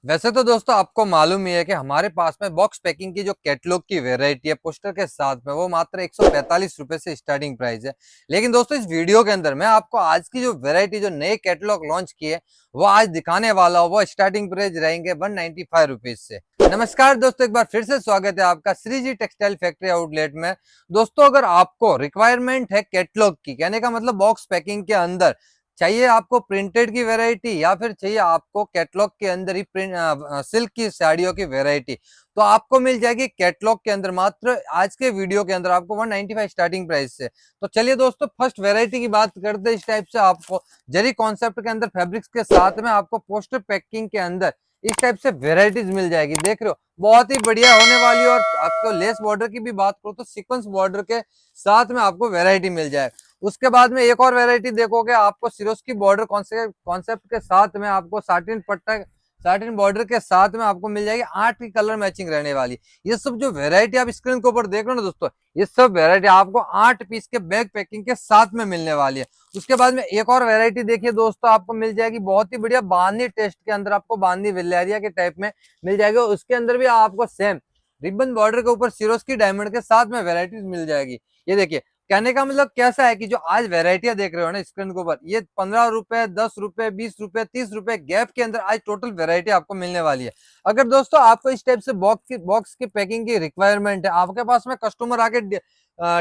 वैसे तो दोस्तों आपको मालूम ही है कि हमारे पास में बॉक्स पैकिंग की जो कैटलॉग की वैरायटी है पोस्टर के साथ में वो मात्र 145 रुपए से स्टार्टिंग प्राइस है। लेकिन दोस्तों इस वीडियो के अंदर मैं आपको आज की जो वैरायटी जो नए कैटलॉग लॉन्च की है वो आज दिखाने वाला हूँ। वो स्टार्टिंग प्राइस रहेंगे 195 रुपीज से। नमस्कार दोस्तों, एक बार फिर से स्वागत है आपका श्री जी टेक्सटाइल फैक्ट्री आउटलेट में। दोस्तों अगर आपको रिक्वायरमेंट है कैटलॉग की, कहने का मतलब बॉक्स पैकिंग के अंदर चाहिए आपको प्रिंटेड की वैरायटी या फिर चाहिए आपको कैटलॉग के अंदर ही प्रिंट सिल्क की साड़ियों की वैरायटी, तो आपको मिल जाएगी कैटलॉग के अंदर मात्र आज के वीडियो के अंदर आपको 195 स्टार्टिंग प्राइस से। तो चलिए दोस्तों फर्स्ट वैरायटी की बात करते हैं। इस टाइप से आपको जरी कॉन्सेप्ट के अंदर फैब्रिक्स के साथ में आपको पोस्टर पैकिंग के अंदर इस टाइप से वेराइटीज मिल जाएगी। देख रहे हो बहुत ही बढ़िया होने वाली है। और आपको लेस बॉर्डर की भी बात करो तो सीक्वेंस बॉर्डर के साथ में आपको वेरायटी मिल जाए। उसके बाद में एक और वैरायटी देखोगे आपको सिरोस्की बॉर्डर कॉन्सेप्ट के साथ में आपको साटिन पट्टा साटिन बॉर्डर के साथ में आपको मिल जाएगी 8 की कलर मैचिंग रहने वाली। ये सब जो वैरायटी आप स्क्रीन के ऊपर देख रहे हो ना दोस्तों, ये सब वैरायटी आपको 8 पीस के बैग पैकिंग के साथ में मिलने वाली है। उसके बाद में एक और वैरायटी देखिए दोस्तों, आपको मिल जाएगी बहुत ही बढ़िया बांधनी टेस्ट के अंदर, आपको बांधनी विलेरिया के टाइप में मिल जाएगी। उसके अंदर भी आपको सेम रिबन बॉर्डर के ऊपर सिरोस्की डायमंड के साथ में वैरायटीज मिल जाएगी। ये देखिए कहने का मतलब कैसा है कि जो आज वेरायटियां देख रहे हो ना स्क्रीन के ऊपर, ये 15 रुपए, 10 रुपए, 20 रुपए, 30 रुपए गैप के अंदर आज टोटल वेरायटी आपको मिलने वाली है। अगर दोस्तों आपको इस टाइप से बॉक्स की पैकिंग की रिक्वायरमेंट है, आपके पास में कस्टमर आके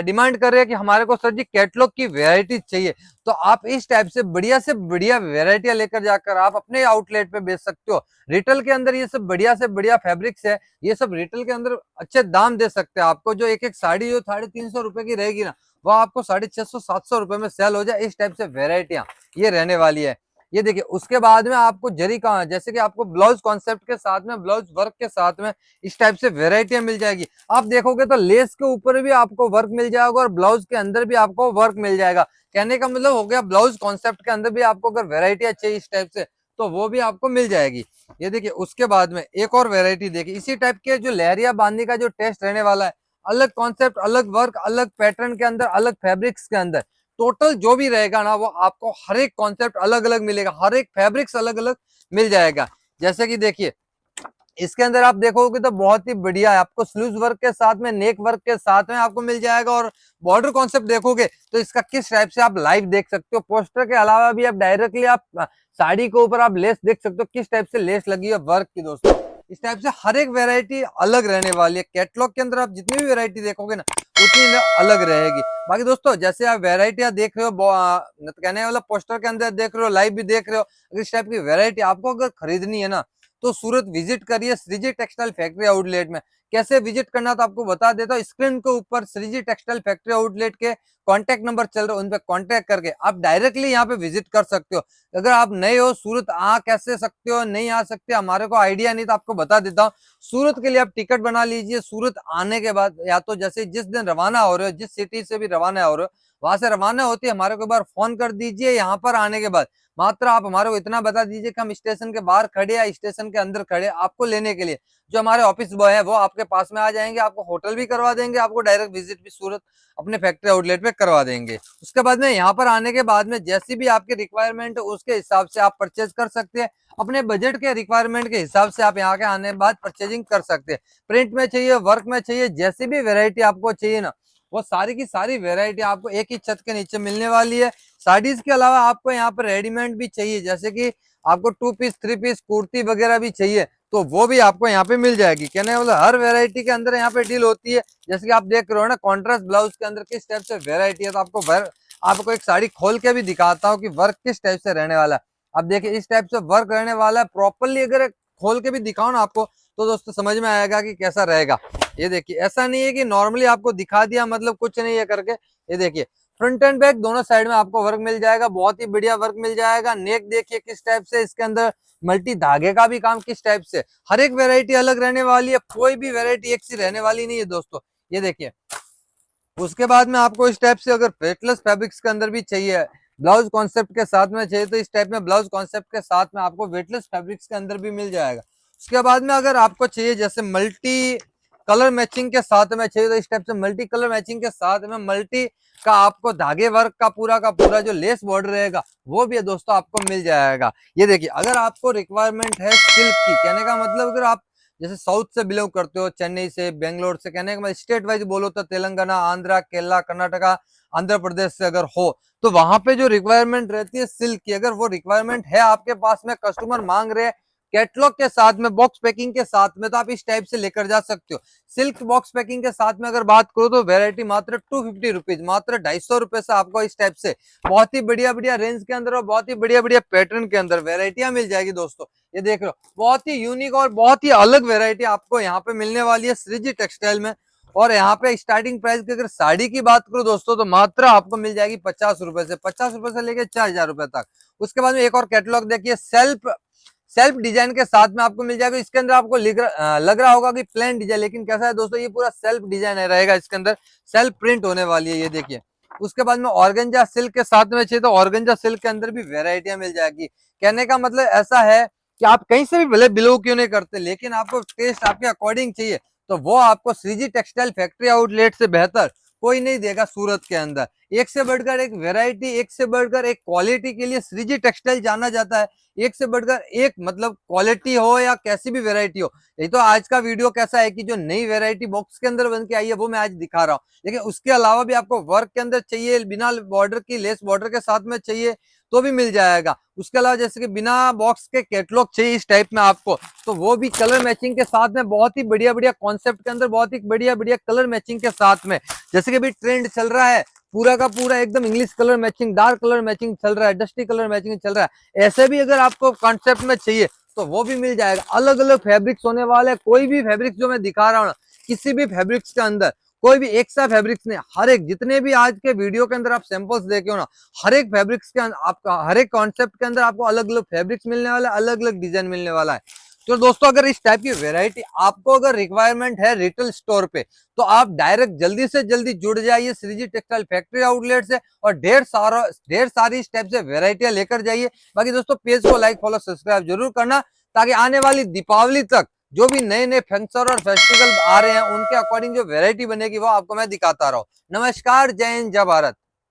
डिमांड कर रहे हैं कि हमारे को सर जी कैटलॉग की वेरायटी चाहिए, तो आप इस टाइप से बढ़िया वेरायटियां लेकर जाकर आप अपने आउटलेट पे बेच सकते हो। रिटेल के अंदर ये सब बढ़िया से बढ़िया फैब्रिक्स है, ये सब रिटेल के अंदर अच्छे दाम दे सकते हैं आपको। जो एक एक साड़ी जो 350 रुपए की रहेगी ना, वो आपको 650-700 रुपए में सेल हो जाए। इस टाइप से वेरायटियां ये रहने वाली है। ये देखिए उसके बाद में आपको जरी का जैसे कि आपको ब्लाउज कॉन्सेप्ट के साथ में ब्लाउज वर्क के साथ में इस टाइप से वेरायटियां मिल जाएगी। आप देखोगे तो लेस के ऊपर भी आपको वर्क मिल जाएगा और ब्लाउज के अंदर भी आपको वर्क मिल जाएगा। कहने का मतलब हो गया ब्लाउज कॉन्सेप्ट के अंदर भी आपको अगर वेरायटियां चाहिए इस टाइप से तो वो भी आपको मिल जाएगी। ये देखिए उसके बाद में एक और वेरायटी देखिए इसी टाइप के जो लहरिया बांधने का जो टेस्ट रहने वाला है, अलग कॉन्सेप्ट, अलग वर्क, अलग पैटर्न के अंदर, अलग फैब्रिक्स के अंदर, टोटल जो भी रहेगा ना वो आपको हर एक कॉन्सेप्ट अलग अलग मिलेगा, हर एक फैब्रिक्स अलग अलग मिल जाएगा। जैसे कि देखिए इसके अंदर आप देखोगे तो बहुत ही बढ़िया है, आपको स्लीव्स वर्क के साथ में नेक वर्क के साथ में आपको मिल जाएगा। और बॉर्डर कॉन्सेप्ट देखोगे तो इसका किस टाइप से आप लाइव देख सकते हो। पोस्टर के अलावा भी आप डायरेक्टली आप साड़ी के ऊपर आप लेस देख सकते हो, किस टाइप से लेस लगी है वर्क की दोस्तों। इस टाइप से हर एक वेरायटी अलग रहने वाली है। कैटलॉग के अंदर आप जितनी भी वेरायटी देखोगे ना उतनी अलग रहेगी। बाकी दोस्तों जैसे आप वेरायटियां देख रहे हो, कहने वाला पोस्टर के अंदर देख रहे हो, लाइव भी देख रहे हो, अगर इस टाइप की वेरायटी आपको अगर खरीदनी है ना तो सूरत विजिट करिए श्रीजी टेक्सटाइल फैक्ट्री आउटलेट में। कैसे विजिट करना तो आपको बता देता हूँ। स्क्रीन के ऊपर श्रीजी टेक्सटाइल फैक्ट्री आउटलेट के कांटेक्ट नंबर चल रहे हैं, उन पे कांटेक्ट करके आप डायरेक्टली यहाँ पे विजिट कर सकते हो। अगर आप नए हो सूरत आ कैसे सकते हो, नहीं आ सकते, हमारे को आइडिया नहीं तो आपको बता देता हूँ। सूरत के लिए आप टिकट बना लीजिए। सूरत आने के बाद या तो जैसे जिस दिन रवाना हो रहे हो, जिस सिटी से भी रवाना हो रहे हो, वहां से रवाना होती है हमारे को एक बार फोन कर दीजिए। यहाँ पर आने के बाद मात्र आप हमारे को इतना बता दीजिए कि हम स्टेशन के बाहर खड़े या स्टेशन के अंदर खड़े, आपको लेने के लिए जो हमारे ऑफिस बॉय है वो आपके पास में आ जाएंगे, आपको होटल भी करवा देंगे, आपको डायरेक्ट विजिट भी सूरत अपने फैक्ट्री आउटलेट पे करवा देंगे। उसके बाद में यहाँ पर आने के बाद में जैसी भी आपकी रिक्वायरमेंट है उसके हिसाब से आप परचेज कर सकते हैं। अपने बजट के रिक्वायरमेंट के हिसाब से आप यहाँ के आने के बाद परचेजिंग कर सकते हैं। प्रिंट में चाहिए, वर्क में चाहिए, जैसी भी वेरायटी आपको चाहिए ना वो सारी की सारी वेरायटी आपको एक ही छत के नीचे मिलने वाली है। साड़ीज के अलावा आपको यहाँ पर रेडीमेड भी चाहिए, जैसे कि आपको 2 पीस 3 पीस कुर्ती वगैरह भी चाहिए तो वो भी आपको यहाँ पे मिल जाएगी। कहने मतलब हर वेरायटी के अंदर यहाँ पे डील होती है। जैसे कि आप देख रहे हो ना कॉन्ट्रास्ट ब्लाउज के अंदर किस टाइप से वेरायटी है, तो आपको एक साड़ी खोल के भी दिखाता हूँ कि वर्क किस टाइप से रहने वाला है। अब देखिए इस टाइप से वर्क रहने वाला है। प्रॉपरली अगर खोल के भी दिखाओ ना आपको तो दोस्तों समझ में आएगा कि कैसा रहेगा। ये देखिए ऐसा नहीं है कि नॉर्मली आपको दिखा दिया मतलब कुछ नहीं है करके। ये देखिए फ्रंट एंड बैक दोनों साइड में आपको वर्क मिल जाएगा, बहुत ही बढ़िया वर्क मिल जाएगा। नेक देखिए किस टाइप से, इसके अंदर मल्टी धागे का भी काम किस टाइप से, हर एक वेरायटी अलग रहने वाली है, कोई भी वेरायटी एक सी रहने वाली नहीं है दोस्तों। ये देखिए उसके बाद में आपको इस टाइप से अगर वेटलेस फैब्रिक्स के अंदर भी चाहिए, ब्लाउज कॉन्सेप्ट के साथ में चाहिए तो इस टाइप में ब्लाउज कॉन्सेप्ट के साथ में आपको वेटलेस फैब्रिक्स के अंदर भी मिल जाएगा। उसके बाद में अगर आपको चाहिए जैसे मल्टी कलर मैचिंग के साथ में चाहिए तो इस टाइप से मल्टी कलर मैचिंग के साथ में मल्टी का आपको धागे वर्क का पूरा जो लेस बॉर्डर रहेगा वो भी है दोस्तों आपको मिल जाएगा। ये देखिए, अगर आपको रिक्वायरमेंट है सिल्क की, कहने का मतलब अगर आप जैसे साउथ से बिलोंग करते हो, चेन्नई से, बेंगलोर से, कहने का मतलब स्टेट वाइज बोलो तो तेलंगाना, आंध्रा, केरला, कर्नाटका, आंध्र प्रदेश से अगर हो तो वहां पे जो रिक्वायरमेंट रहती है सिल्क की, अगर वो रिक्वायरमेंट है आपके पास में, कस्टमर मांग रहे हैं कैटलॉग के साथ में, बॉक्स पैकिंग के साथ में, तो आप इस टाइप से लेकर जा सकते हो। सिल्क बॉक्स पैकिंग के साथ में अगर बात करो तो वेरायटी मात्र 250 रुपीज, मात्र 250 रुपए से आपको इस टाइप से बहुत ही बढ़िया बढ़िया रेंज के अंदर और बहुत ही बढ़िया बढ़िया पैटर्न के अंदर वेरायटियां मिल जाएगी दोस्तों। ये देख लो, बहुत ही यूनिक और बहुत ही अलग वेरायटी आपको यहाँ पे मिलने वाली है श्रीजी टेक्सटाइल में। और यहाँ पे स्टार्टिंग प्राइस की अगर साड़ी की बात करो दोस्तों तो मात्र आपको मिल जाएगी 50 रुपए से, 50 रुपए से लेके 4000 रुपए तक। उसके बाद में एक और कैटलॉग देखिए, सेल्फ डिजाइन के साथ में आपको मिल जाएगा। इसके अंदर आपको लग रहा होगा कि प्लेन डिजाइन, लेकिन कैसा है दोस्तों, ये पूरा सेल्फ डिजाइन रहेगा, इसके अंदर सेल्फ प्रिंट होने वाली है। ये देखिए, उसके बाद में ऑर्गेंजा सिल्क के साथ में चाहिए तो ऑर्गेंजा सिल्क के अंदर भी वेरायटियां मिल जाएगी। कहने का मतलब ऐसा है कि आप कहीं से भी भले बिलो क्यों नहीं करते, लेकिन आपको टेस्ट आपके अकॉर्डिंग चाहिए तो वो आपको श्रीजी टेक्सटाइल फैक्ट्री आउटलेट से बेहतर कोई नहीं देगा सूरत के अंदर। एक से बढ़कर एक वेरायटी, एक से बढ़कर एक क्वालिटी के लिए श्रीजी टेक्सटाइल जाना जाता है। एक से बढ़कर एक, मतलब क्वालिटी हो या कैसी भी वेरायटी हो। ये तो आज का वीडियो कैसा है कि जो नई वेरायटी बॉक्स के अंदर बन के आई है वो मैं आज दिखा रहा हूँ, लेकिन उसके अलावा भी आपको वर्क के अंदर चाहिए, बिना बॉर्डर की, लेस बॉर्डर के साथ में चाहिए तो भी मिल जाएगा। उसके अलावा जैसे कि बिना बॉक्स के कैटलॉग चाहिए इस टाइप में आपको, तो वो भी कलर मैचिंग के साथ में, बहुत ही बढ़िया बढ़िया कॉन्सेप्ट के अंदर, बहुत ही बढ़िया बढ़िया कलर मैचिंग के साथ में। जैसे कि अभी ट्रेंड चल रहा है पूरा का पूरा एकदम English colour matching, dark colour matching चल रहा है, डस्टी कलर मैचिंग चल रहा है। ऐसे भी अगर आपको कॉन्सेप्ट में चाहिए तो वो भी मिल जाएगा। अलग अलग फैब्रिक्स होने वाले, कोई भी फैब्रिक्स जो मैं दिखा रहा हूँ ना, किसी भी फैब्रिक्स के अंदर कोई भी एक सा फैब्रिक्स नहीं, हर एक जितने भी आज के वीडियो के अंदर आप सैंपल्स देखे हो ना, हर एक फैब्रिक्स के अंदर आपका, हर एक कॉन्सेप्ट के अंदर आपको अलग अलग फैब्रिक्स मिलने वाला है, अलग अलग डिजाइन मिलने वाला है। तो दोस्तों अगर इस टाइप की वेरायटी आपको अगर रिक्वायरमेंट है रिटेल स्टोर पे, तो आप डायरेक्ट जल्दी से जल्दी जुड़ जाइए श्रीजी टेक्सटाइल फैक्ट्री आउटलेट से और ढेर सारी इस टाइप से वेरायटियां लेकर जाइए। बाकी दोस्तों पेज को लाइक, फॉलो, सब्सक्राइब जरूर करना, ताकि आने वाली दीपावली तक जो भी नए नए फंक्शन और फेस्टिवल आ रहे हैं उनके अकॉर्डिंग जो वेरायटी बनेगी वो आपको मैं दिखाता रहूं। नमस्कार, जय हिंद, जय भारत।